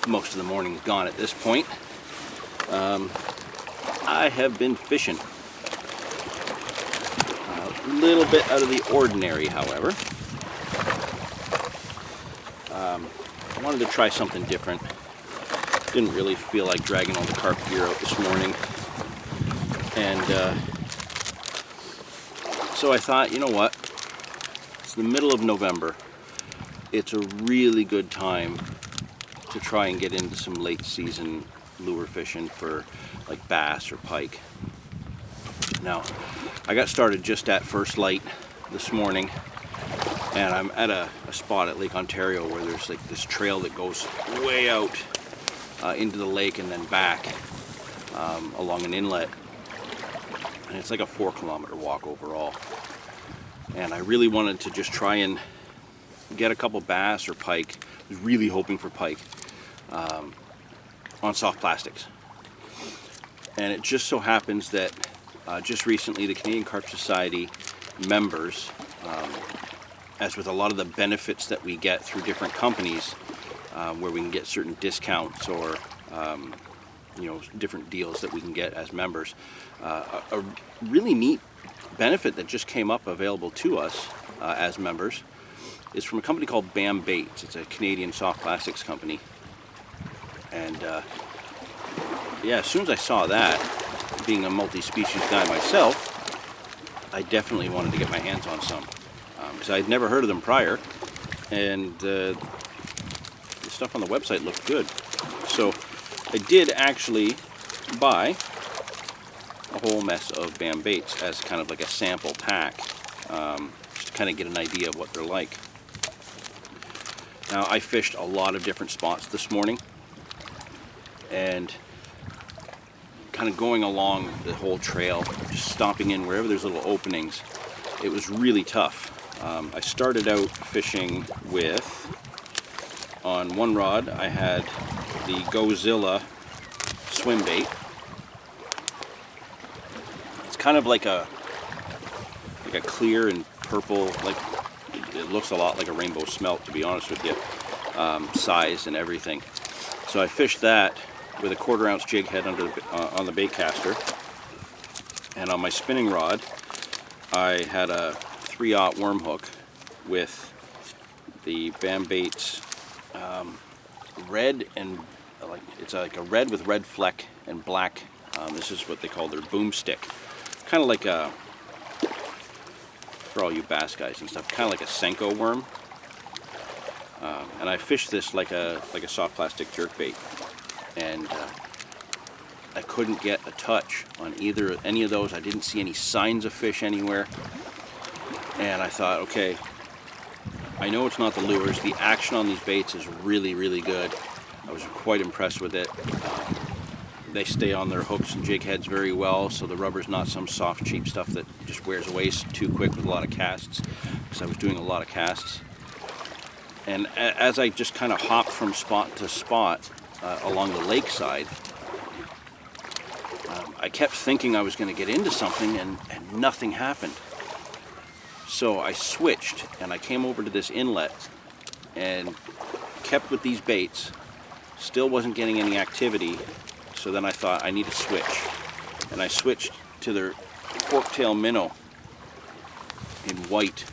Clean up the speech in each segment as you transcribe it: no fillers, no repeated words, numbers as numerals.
most of the morning is gone at this point. I have been fishing. A little bit out of the ordinary, however. I wanted to try something different. Didn't really feel like dragging all the carp gear out this morning. And so I thought, you know what? It's the middle of November. It's a really good time to try and get into some late season lure fishing for like bass or pike. Now, I got started just at first light this morning, and I'm at a spot at Lake Ontario where there's like this trail that goes way out into the lake and then back along an inlet, and it's like a 4-kilometer walk overall. And I really wanted to just try and get a couple bass or pike. I was really hoping for pike on soft plastics. And it just so happens that just recently the Canadian Carp Society members, as with a lot of the benefits that we get through different companies, where we can get certain discounts or different deals that we can get as members, a really neat benefit that just came up available to us as members is from a company called BAM Baits. It's a Canadian soft plastics company. And yeah, as soon as I saw that, being a multi-species guy myself, I definitely wanted to get my hands on some, because I'd never heard of them prior, and the stuff on the website looked good. So I did actually buy a whole mess of BAM Baits as kind of like a sample pack, just to kind of get an idea of what they're like. Now, I fished a lot of different spots this morning, and kind of going along the whole trail, just stopping in wherever there's little openings, it was really tough. I started out fishing with, on one rod, I had the Godzilla swim bait. It's kind of like a clear and purple, like it looks a lot like a rainbow smelt, to be honest with you, size and everything. So I fished that with a 1/4 ounce jig head on the bait caster, and on my spinning rod I had a 3/0 worm hook with the BAM Baits red, and it's like a red with red fleck and black. This is what they call their boomstick, kind of like a, for all you bass guys and stuff, kind of like a Senko worm. And I fished this like a soft plastic jerkbait, and I couldn't get a touch on any of those. I didn't see any signs of fish anywhere, and I thought, okay, I know it's not the lures. The action on these baits is really, really good. I was quite impressed with it. They stay on their hooks and jig heads very well, so the rubber's not some soft, cheap stuff that just wears away too quick with a lot of casts, because I was doing a lot of casts. And as I just kind of hopped from spot to spot along the lakeside, I kept thinking I was going to get into something, and nothing happened. So I switched, and I came over to this inlet and kept with these baits. Still wasn't getting any activity, so then I thought I need to switch. And I switched to their forktail minnow in white,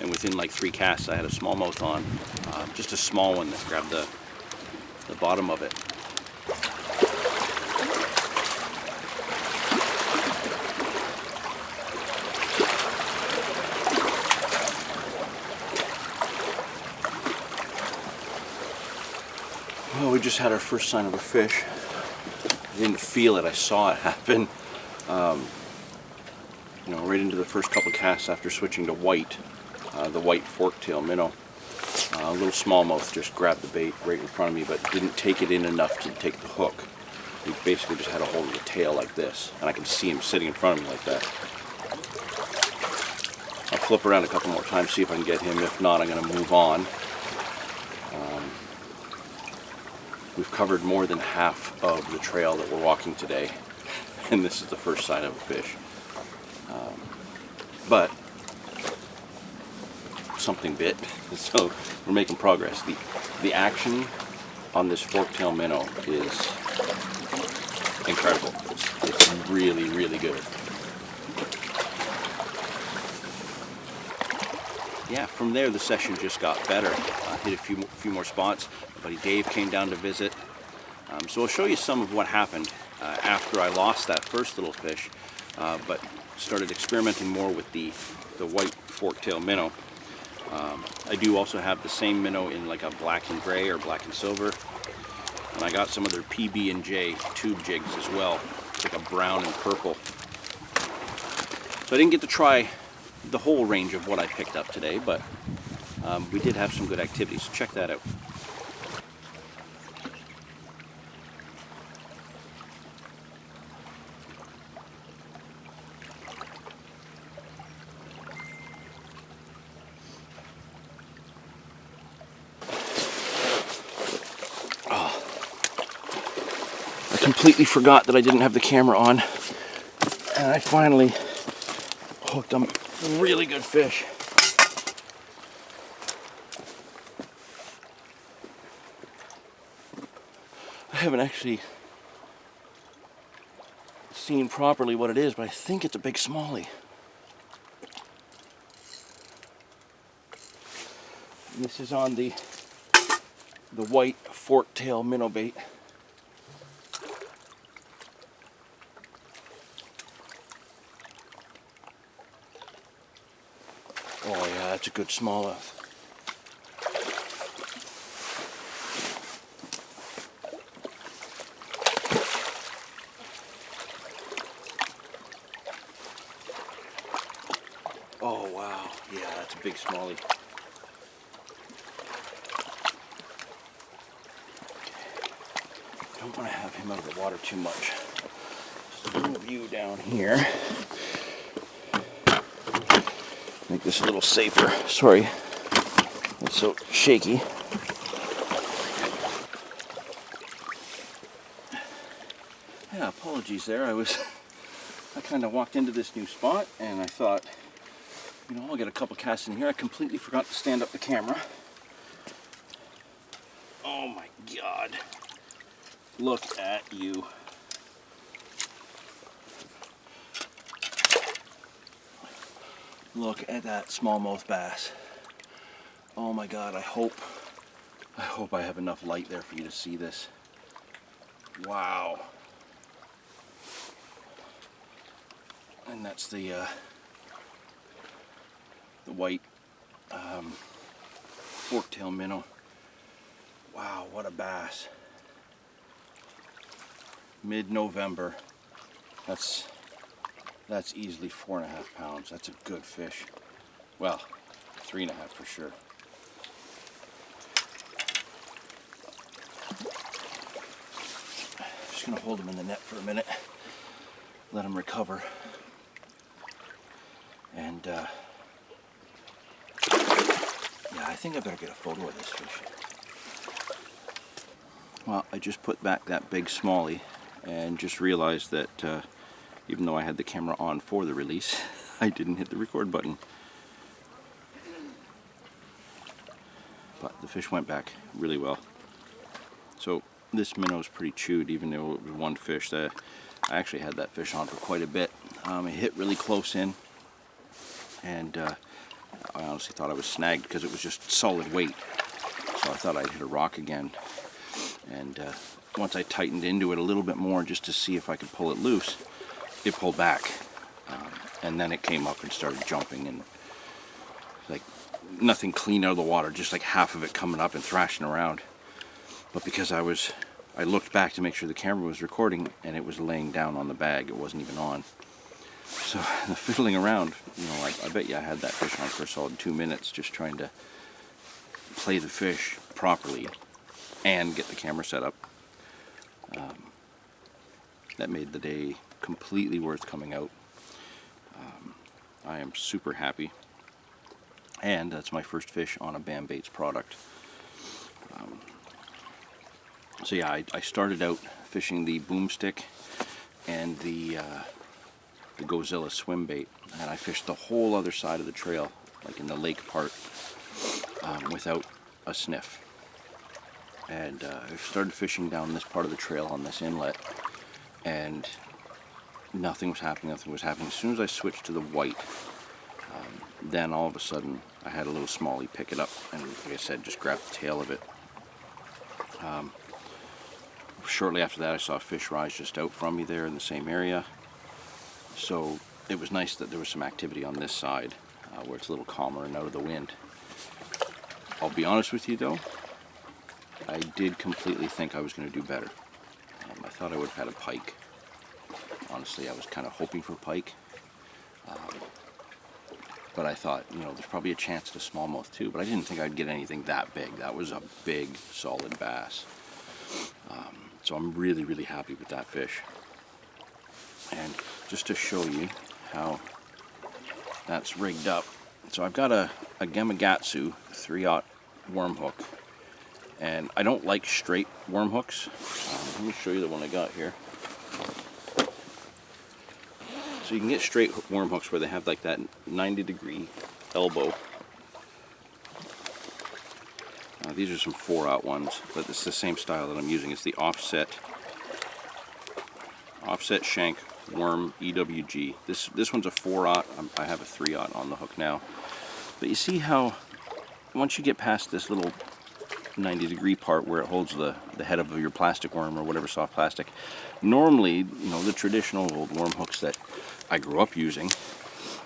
and within like 3 casts I had a smallmouth on, just a small one that grabbed the bottom of it. Well, we just had our first sign of a fish. I didn't feel it, I saw it happen. Right into the first couple casts after switching to white, the white forktail minnow. A little smallmouth just grabbed the bait right in front of me, but didn't take it in enough to take the hook. He basically just had a hold of the tail like this, and I can see him sitting in front of me like that. I'll flip around a couple more times, see if I can get him. If not, I'm going to move on. We've covered more than half of the trail that we're walking today, and this is the first sign of a fish. But something bit, so we're making progress. The action on this forktail minnow is incredible. It's really, really good. Yeah, from there the session just got better. Hit a few more spots. My buddy Dave came down to visit. So I'll show you some of what happened after I lost that first little fish, but started experimenting more with the white forktail minnow. I do also have the same minnow in like a black and gray or black and silver, and I got some of their PB&J tube jigs as well. It's like a brown and purple. So I didn't get to try the whole range of what I picked up today, but we did have some good activities. So check that out. I completely forgot that I didn't have the camera on, and I finally hooked a really good fish. I haven't actually seen properly what it is, but I think it's a big smallie. And this is on the white forktail minnow bait. Oh yeah, that's a good smallmouth. Oh wow, yeah, that's a big smallie. Don't want to have him out of the water too much. Just move you down here. Make this a little safer. Sorry, it's so shaky. Yeah, apologies there. I kind of walked into this new spot and I thought, you know, I'll get a couple casts in here. I completely forgot to stand up the camera. Oh my God. Look at you. Look at that smallmouth bass. Oh my God, I hope I have enough light there for you to see this. Wow. And that's the white forktail minnow. Wow, what a bass. Mid-November. That's easily 4.5 pounds. That's a good fish. Well, 3.5 for sure. Just gonna hold him in the net for a minute, let him recover, and yeah, I think I better get a photo of this fish. Well, I just put back that big smallie and just realized that even though I had the camera on for the release, I didn't hit the record button. But the fish went back really well. So this minnow is pretty chewed, even though it was one fish. I actually had that fish on for quite a bit. It hit really close in, and I honestly thought I was snagged because it was just solid weight. So I thought I'd hit a rock again. And once I tightened into it a little bit more just to see if I could pull it loose, it pulled back, and then it came up and started jumping, and like nothing clean out of the water, just like half of it coming up and thrashing around. But because I looked back to make sure the camera was recording, and it was laying down on the bag, it wasn't even on. So the fiddling around, you know, I bet you I had that fish on for a solid 2 minutes just trying to play the fish properly and get the camera set up. That made the day completely worth coming out. I am super happy, and that's my first fish on a Bam Baits product. So yeah, I started out fishing the boomstick and the Gozilla swim bait, and I fished the whole other side of the trail, like in the lake part, without a sniff. and I started fishing down this part of the trail on this inlet, and nothing was happening. As soon as I switched to the white, then all of a sudden I had a little smallie pick it up, and like I said, just grabbed the tail of it. Shortly after that, I saw a fish rise just out from me there in the same area. So it was nice that there was some activity on this side where it's a little calmer and out of the wind. I'll be honest with you though, I did completely think I was going to do better. I thought I would have had a pike. Honestly, I was kind of hoping for pike. But I thought, you know, there's probably a chance at a smallmouth too, but I didn't think I'd get anything that big. That was a big, solid bass. So I'm really, really happy with that fish. And just to show you how that's rigged up, so I've got a Gamakatsu 3/0 worm hook, and I don't like straight worm hooks. Let me show you the one I got here. So you can get straight worm hooks where they have like that 90-degree elbow. These are some 4/0 ones, but it's the same style that I'm using. It's the offset shank worm EWG. This one's a 4/0. I have a 3/0 on the hook now. But you see how once you get past this little 90-degree part where it holds the head of your plastic worm or whatever soft plastic, normally, you know, the traditional old worm hooks that I grew up using,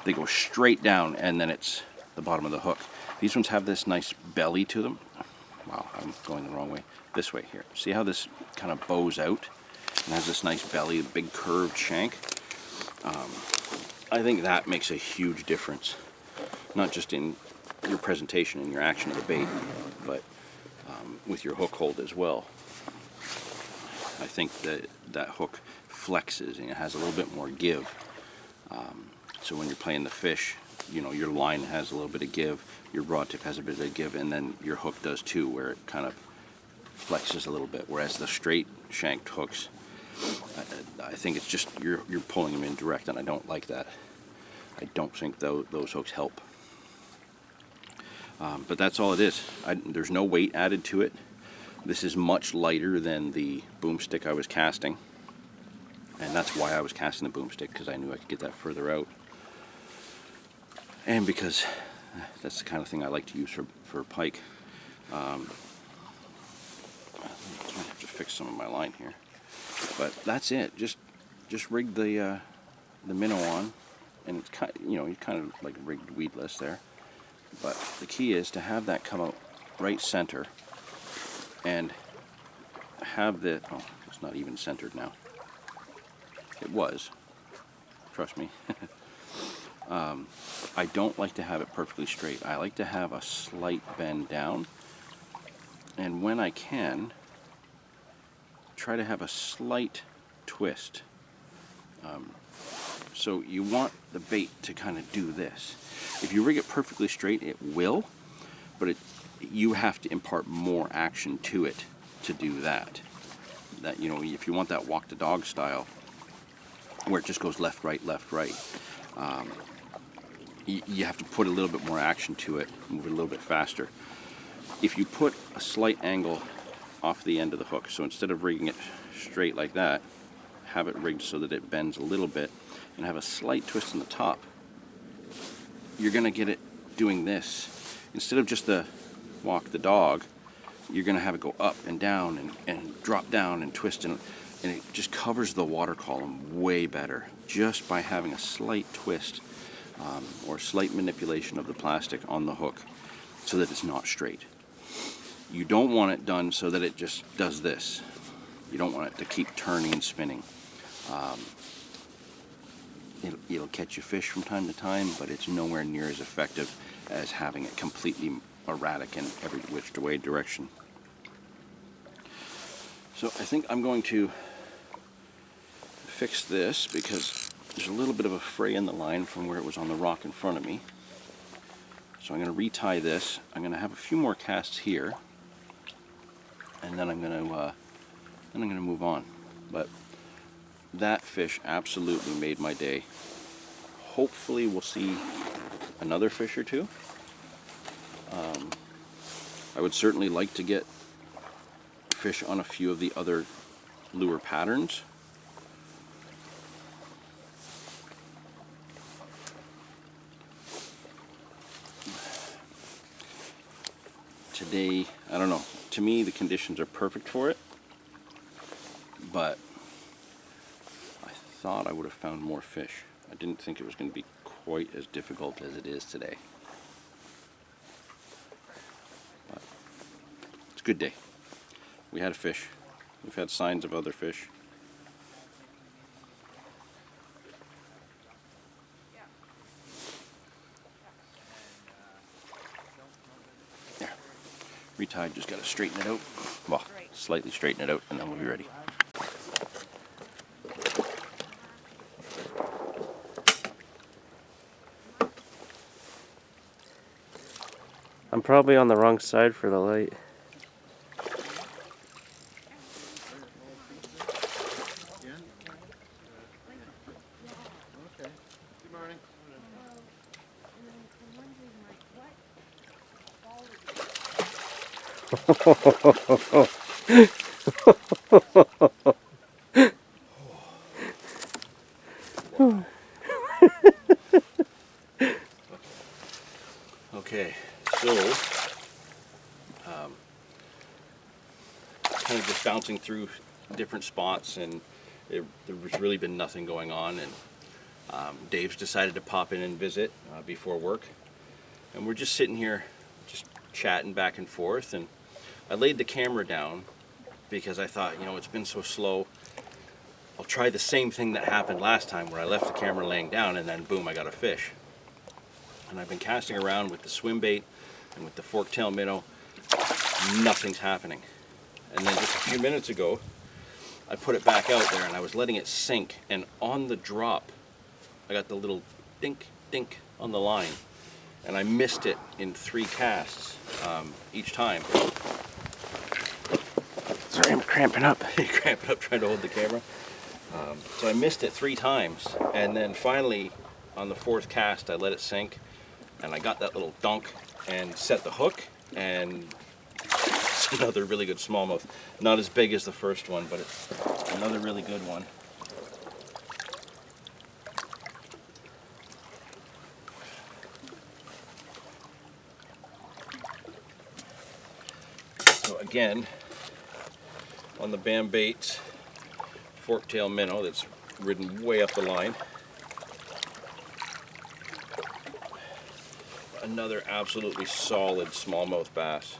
they go straight down and then it's the bottom of the hook. These ones have this nice belly to them. Wow, I'm going the wrong way. This way here. See how this kind of bows out and has this nice belly, big curved shank? I think that makes a huge difference, not just in your presentation and your action of the bait, but with your hook hold as well. I think that hook flexes and it has a little bit more give. So when you're playing the fish, you know, your line has a little bit of give, your rod tip has a bit of give, and then your hook does too, where it kind of flexes a little bit. Whereas the straight shanked hooks, I think it's just you're pulling them in direct, and I don't like that. I don't think those hooks help. But that's all it is. There's no weight added to it. This is much lighter than the boomstick I was casting, and that's why I was casting the boomstick, because I knew I could get that further out, and because that's the kind of thing I like to use for pike. I have to fix some of my line here, but that's it. Just rig the minnow on, and it's kind, you know, you kind of like rigged weedless there. But the key is to have that come out right center, and have the, oh, it's not even centered now. It was, trust me. I don't like to have it perfectly straight. I like to have a slight bend down, and when I can, try to have a slight twist. So you want the bait to kind of do this. If you rig it perfectly straight, it will, but you have to impart more action to it to do that. That, you know, if you want that walk the dog style, where it just goes left, right, you have to put a little bit more action to it, move it a little bit faster. If you put a slight angle off the end of the hook, so instead of rigging it straight like that, have it rigged so that it bends a little bit, and have a slight twist in the top, you're going to get it doing this. Instead of just the walk the dog, you're going to have it go up and down and drop down and twist, and it just covers the water column way better just by having a slight twist or slight manipulation of the plastic on the hook so that it's not straight. You don't want it done so that it just does this. You don't want it to keep turning and spinning. It'll catch you fish from time to time, but it's nowhere near as effective as having it completely erratic in every which way direction. So I think I'm going to fix this because there's a little bit of a fray in the line from where it was on the rock in front of me. So I'm going to retie this. I'm going to have a few more casts here, and then I'm going to move on. But that fish absolutely made my day. Hopefully we'll see another fish or two. I would certainly like to get fish on a few of the other lure patterns. Today, I don't know, to me the conditions are perfect for it, but I thought I would have found more fish. I didn't think it was going to be quite as difficult as it is today. But it's a good day. We had a fish. We've had signs of other fish. There. Retied, just got to straighten it out. Well, slightly straighten it out and then we'll be ready. I'm probably on the wrong side for the light. Okay, so kind of just bouncing through different spots, and there's really been nothing going on, and Dave's decided to pop in and visit before work, and we're just sitting here just chatting back and forth, and I laid the camera down because I thought, you know, it's been so slow, I'll try the same thing that happened last time where I left the camera laying down and then boom, I got a fish. And I've been casting around with the swim bait and with the fork-tail minnow. Nothing's happening. And then just a few minutes ago, I put it back out there and I was letting it sink. And on the drop, I got the little dink, dink on the line. And I missed it in 3 casts each time. Sorry, I'm cramping up. You're cramping up trying to hold the camera. So I missed it 3 times. And then finally, on the 4th cast, I let it sink. And I got that little dunk and set the hook, and it's another really good smallmouth. Not as big as the first one, but it's another really good one. So again, on the Bam Baits fork-tail minnow that's ridden way up the line. Another absolutely solid smallmouth bass.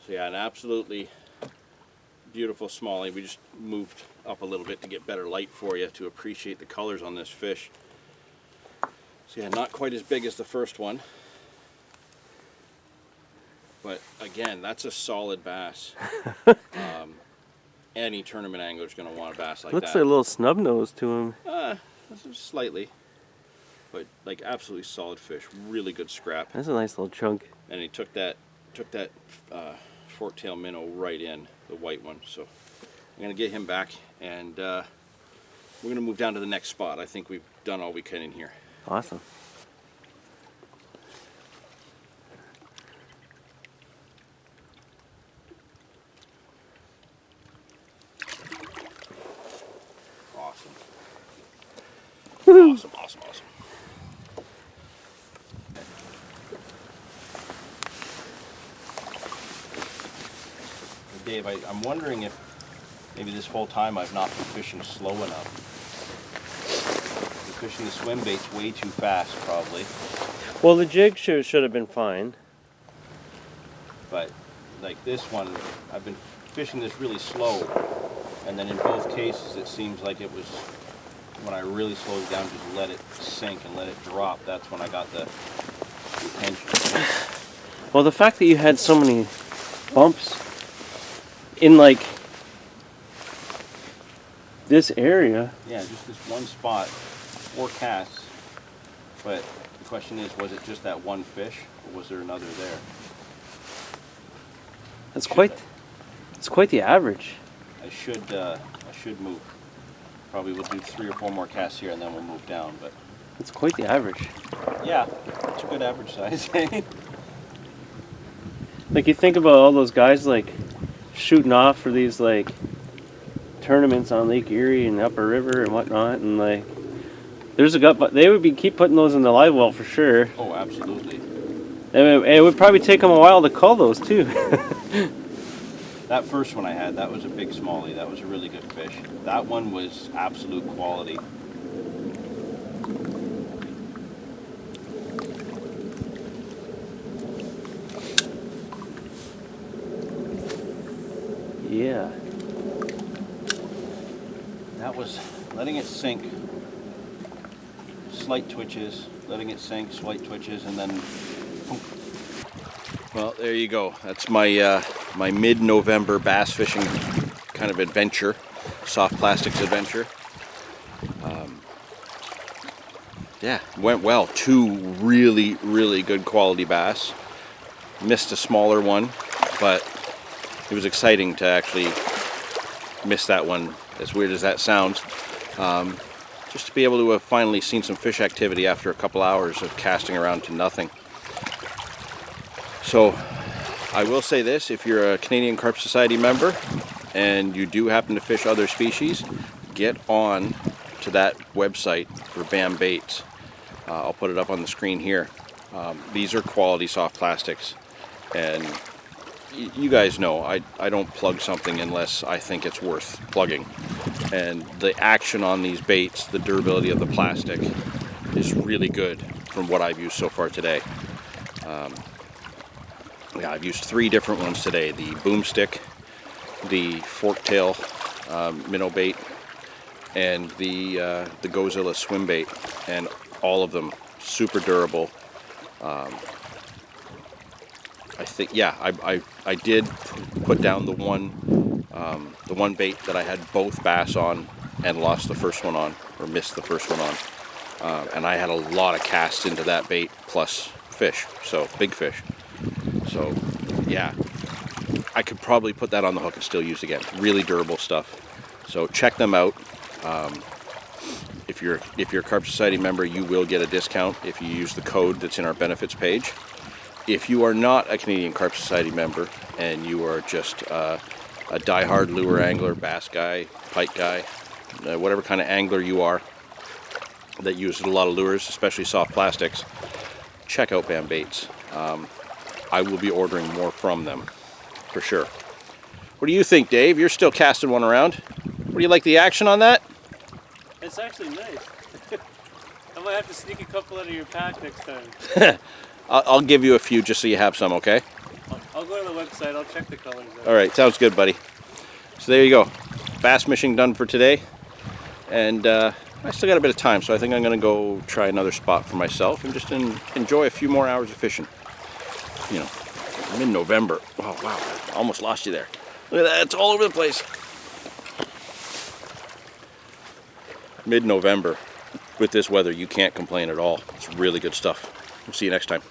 So yeah, an absolutely beautiful smallie. We just moved up a little bit to get better light for you to appreciate the colors on this fish. So yeah, not quite as big as the first one. But again, that's a solid bass. Any tournament angler is going to want a bass like Looks that. like a little snub nose to him. Slightly. But like absolutely solid fish, really good scrap. That's a nice little chunk. And he took that fork-tail minnow right in, the white one. So I'm gonna get him back, and we're gonna move down to the next spot. I think we've done all we can in here. Awesome. Awesome. Awesome, awesome, awesome. Dave, I'm wondering if maybe this whole time I've not been fishing slow enough. Been fishing the swim baits way too fast, probably. Well, the jig should have been fine. But like this one, I've been fishing this really slow, and then in both cases it seems like it was when I really slowed it down, just let it sink and let it drop. That's when I got the tension. Well, the fact that you had so many bumps in like this area. Yeah, just this one spot, 4 casts. But the question is, was it just that one fish, or was there another there? It's quite the average. I should move. Probably we'll do 3 or 4 more casts here, and then we'll move down. But It's quite the average. yeah, it's a good average size. Like you think about all those guys like shooting off for these like tournaments on Lake Erie and Upper River and whatnot, and like there's a gut, but they would be keep putting those in the live well for sure. Oh, absolutely. It would probably take them a while to cull those too. That first one I had, that was a big smallie. That was a really good fish. That one was absolute quality. Yeah. That was letting it sink, slight twitches, letting it sink, slight twitches, and then boom. Well, there you go. That's my my mid-November bass fishing kind of adventure, soft plastics adventure. Yeah, went well. 2 really, really good quality bass. Missed a smaller one, but it was exciting to actually miss that one, as weird as that sounds. Just to be able to have finally seen some fish activity after a couple hours of casting around to nothing. So I will say this, if you're a Canadian Carp Society member and you do happen to fish other species, get on to that website for BAM baits. I'll put it up on the screen here. These are quality soft plastics, and you guys know I don't plug something unless I think it's worth plugging. And the action on these baits, the durability of the plastic, is really good from what I've used so far today. Yeah, I've used 3 different ones today: the boomstick, the forktail minnow bait, and the Gozilla swim bait, and all of them super durable. I think, yeah, I did put down the one bait that I had both bass on and lost the first one on, or missed the first one on, and I had a lot of casts into that bait plus fish, so big fish. So yeah, I could probably put that on the hook and still use again. Really durable stuff. So check them out. If you're a Carp Society member, you will get a discount if you use the code that's in our benefits page. If you are not a Canadian Carp Society member and you are just a die-hard lure angler, bass guy, pike guy, whatever kind of angler you are that uses a lot of lures, especially soft plastics, check out BAM baits. I will be ordering more from them, for sure. What do you think, Dave? You're still casting one around. What do you like the action on that? It's actually nice. I might have to sneak a couple out of your pack next time. I'll give you a few just so you have some, okay? I'll go to the website. I'll check the colors out. All right, sounds good, buddy. So there you go. Bass fishing done for today. And I still got a bit of time, so I think I'm going to go try another spot for myself and just enjoy a few more hours of fishing. You know, mid-November. Oh, wow. Almost lost you there. Look at that. It's all over the place. Mid-November. With this weather, you can't complain at all. It's really good stuff. We'll see you next time.